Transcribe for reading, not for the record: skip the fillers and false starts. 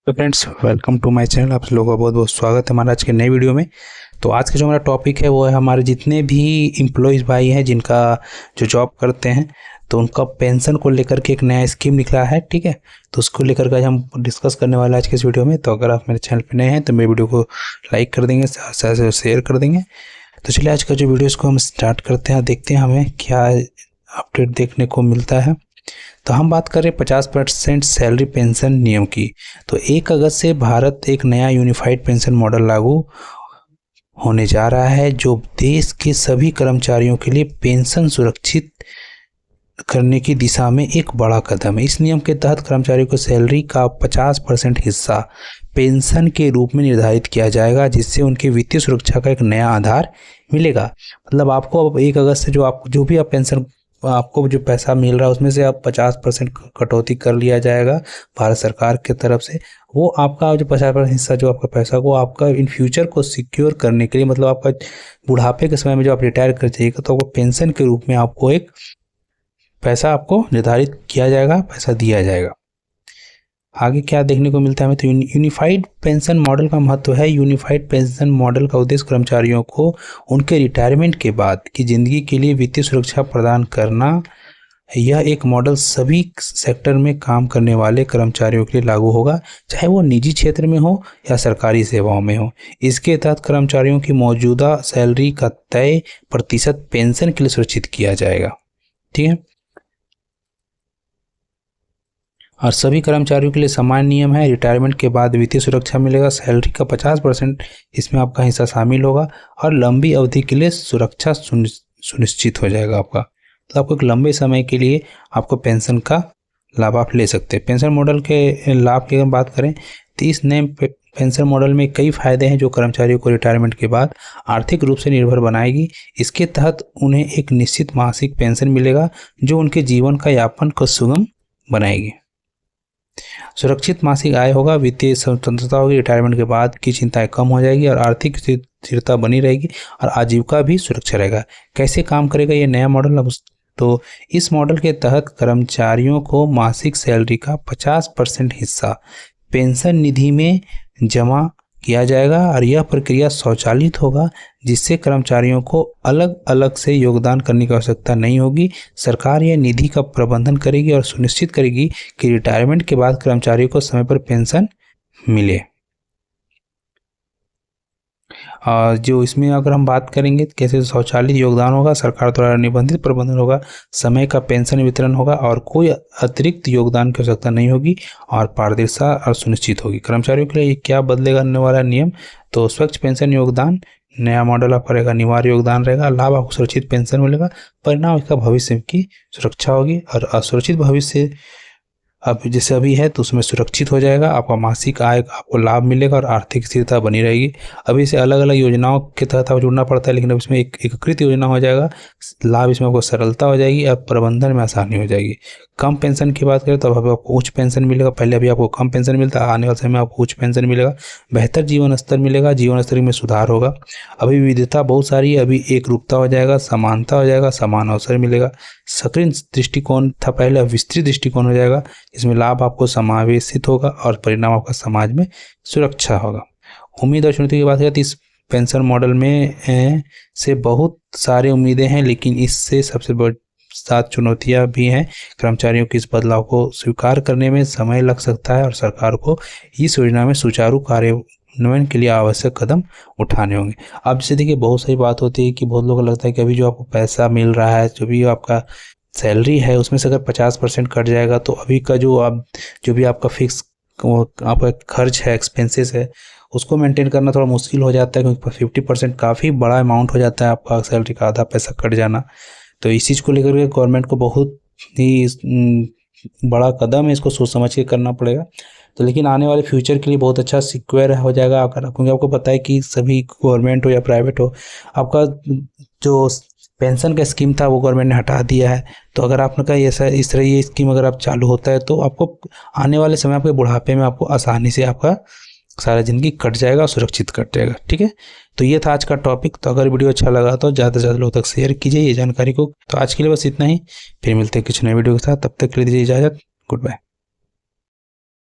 तो friends, welcome to my channel. आप लोगों का बहुत बहुत स्वागत है हमारा आज के नए वीडियो में। तो आज का जो हमारा टॉपिक है वो है हमारे जितने भी एम्प्लॉयज़ भाई हैं जिनका जो जॉब करते हैं, तो उनका पेंशन को लेकर के एक नया स्कीम निकला है। ठीक है, तो उसको लेकर के आज हम डिस्कस करने वाले हैं आज के इस वीडियो में। तो अगर आप मेरे चैनल पर नए हैं तो मेरे वीडियो को लाइक कर देंगे, शेयर कर देंगे। तो चलिए आज का जो वीडियो इसको हम स्टार्ट करते हैं, देखते हैं हमें क्या अपडेट देखने को मिलता है। तो हम बात करें 50% सैलरी पेंशन नियम की। तो 1 अगस्त से भारत एक नया यूनिफाइड पेंशन मॉडल लागू होने जा रहा है, जो देश के सभी कर्मचारियों के लिए पेंशन सुरक्षित करने की दिशा में एक बड़ा कदम है। इस नियम के तहत कर्मचारियों को सैलरी का 50% हिस्सा पेंशन के रूप में निर्धारित किया जाएगा, जिससे उनकी वित्तीय सुरक्षा का एक नया आधार मिलेगा। मतलब आपको अब 1 अगस्त से जो भी आप पेंशन आपको जो पैसा मिल रहा है उसमें से आप 50% कटौती कर लिया जाएगा भारत सरकार की तरफ से। वो आपका जो 50% हिस्सा जो आपका पैसा को आपका इन फ्यूचर को सिक्योर करने के लिए, मतलब आपका बुढ़ापे के समय में जो आप रिटायर कर जाइएगा तो आपको पेंशन के रूप में आपको एक पैसा आपको निर्धारित किया जाएगा, पैसा दिया जाएगा। आगे क्या देखने को मिलता है हमें, तो यूनिफाइड पेंशन मॉडल का महत्व है। यूनिफाइड पेंशन मॉडल का उद्देश्य कर्मचारियों को उनके रिटायरमेंट के बाद की जिंदगी के लिए वित्तीय सुरक्षा प्रदान करना। यह एक मॉडल सभी सेक्टर में काम करने वाले कर्मचारियों के लिए लागू होगा, चाहे वो निजी क्षेत्र में हो या सरकारी सेवाओं में हो। इसके तहत कर्मचारियों की मौजूदा सैलरी का तय प्रतिशत पेंशन के लिए सुरक्षित किया जाएगा। ठीक है, और सभी कर्मचारियों के लिए समान नियम है। रिटायरमेंट के बाद वित्तीय सुरक्षा मिलेगा, सैलरी का 50% इसमें आपका हिस्सा शामिल होगा और लंबी अवधि के लिए सुरक्षा सुनिश्चित हो जाएगा आपका। तो आपको एक लंबे समय के लिए आपको पेंशन का लाभ आप ले सकते हैं। पेंशन मॉडल के लाभ की अगर बात करें तो इस नए पेंशन मॉडल में कई फायदे हैं जो कर्मचारियों को रिटायरमेंट के बाद आर्थिक रूप से निर्भर बनाएगी। इसके तहत उन्हें एक निश्चित मासिक पेंशन मिलेगा जो उनके जीवन का यापन को सुगम बनाएगी। सुरक्षित मासिक आय होगा, वित्तीय स्वतंत्रता होगी, रिटायरमेंट के बाद की चिंताएं कम हो जाएगी और आर्थिक स्थिरता बनी रहेगी और आजीविका भी सुरक्षा रहेगा। कैसे काम करेगा ये नया मॉडल? तो इस मॉडल के तहत कर्मचारियों को मासिक सैलरी का 50% हिस्सा पेंशन निधि में जमा किया जाएगा और यह प्रक्रिया स्वचालित होगा, जिससे कर्मचारियों को अलग अलग से योगदान करने की आवश्यकता नहीं होगी। सरकार यह निधि का प्रबंधन करेगी और सुनिश्चित करेगी कि रिटायरमेंट के बाद कर्मचारियों को समय पर पेंशन मिले। जो इसमें अगर हम बात करेंगे कैसे स्वचालित योगदान होगा, सरकार द्वारा निबंधित प्रबंधन होगा, समय का पेंशन वितरण होगा और कोई अतिरिक्त योगदान की आवश्यकता नहीं होगी और पारदर्शिता और सुनिश्चित होगी। कर्मचारियों के लिए क्या बदलेगा आने वाला नियम? तो स्वच्छ पेंशन योगदान नया मॉडल आप करेगा, अनिवार्य योगदान रहेगा, लाभ आपको सुरक्षित पेंशन मिलेगा, परिणाम इसका भविष्य की सुरक्षा होगी। और असुरक्षित भविष्य अब जैसे अभी है तो उसमें सुरक्षित हो जाएगा, आपका मासिक आय आपको लाभ मिलेगा और आर्थिक स्थिरता बनी रहेगी। अभी से अलग अलग योजनाओं के तहत आपको जुड़ना पड़ता है, लेकिन अब इसमें एक एकीकृत योजना हो जाएगा, लाभ इसमें आपको सरलता हो जाएगी और प्रबंधन में आसानी हो जाएगी। कम पेंशन की बात करें तो अब आपको उच्च पेंशन मिलेगा, पहले अभी आपको कम पेंशन मिलता है, आने वाले समय में आपको उच्च पेंशन मिलेगा। बेहतर जीवन स्तर मिलेगा, जीवन स्तर में सुधार होगा। अभी विविधता बहुत सारी है, अभी एक रूपता हो जाएगा, समानता हो जाएगा, समान अवसर मिलेगा। सक्रिय दृष्टिकोण था पहले, अब विस्तृत दृष्टिकोण हो जाएगा, इसमें लाभ आपको समावेशित होगा और परिणाम आपका समाज में सुरक्षा होगा। उम्मीद और चुनौती की बात करें तो इस पेंशन मॉडल में से बहुत सारे उम्मीदें हैं, लेकिन इससे सबसे बड़ी 7 चुनौतियां भी हैं। कर्मचारियों के इस बदलाव को स्वीकार करने में समय लग सकता है और सरकार को इस योजना में सुचारू कार्यान्वयन के लिए आवश्यक कदम उठाने होंगे। अब जैसे देखिए बहुत सारी बात होती है कि बहुत लोगों को लगता है कि अभी जो आपको पैसा मिल रहा है, जो भी आपका सैलरी है, उसमें से अगर 50% कट जाएगा तो अभी का जो भी आपका फिक्स आपका खर्च है, एक्सपेंसेस है, उसको मेंटेन करना थोड़ा मुश्किल हो जाता है, क्योंकि 50% काफ़ी बड़ा अमाउंट हो जाता है, आपका सैलरी का आधा पैसा कट जाना। तो इस चीज़ को लेकर के गवर्नमेंट को बहुत ही बड़ा कदम है, इसको सोच समझ के करना पड़ेगा। तो लेकिन आने वाले फ्यूचर के लिए बहुत अच्छा सिक्योर हो जाएगा, अगर क्योंकि आपको पता है कि सभी गवर्नमेंट हो या प्राइवेट हो, आपका जो पेंशन का स्कीम था वो गवर्नमेंट ने हटा दिया है। तो अगर आपका इस तरह ये स्कीम अगर आप चालू होता है तो आपको आने वाले समय आपके बुढ़ापे में आपको आसानी से आपका सारा ज़िंदगी कट जाएगा, सुरक्षित कट जाएगा। ठीक है, तो ये था आज का टॉपिक। तो अगर वीडियो अच्छा लगा तो ज़्यादा से ज़्यादा लोगों तक शेयर कीजिए ये जानकारी को। तो आज के लिए बस इतना ही, फिर मिलते हैं कुछ नए वीडियो के साथ, तब तक के लिए दीजिए इजाज़त। Good bye.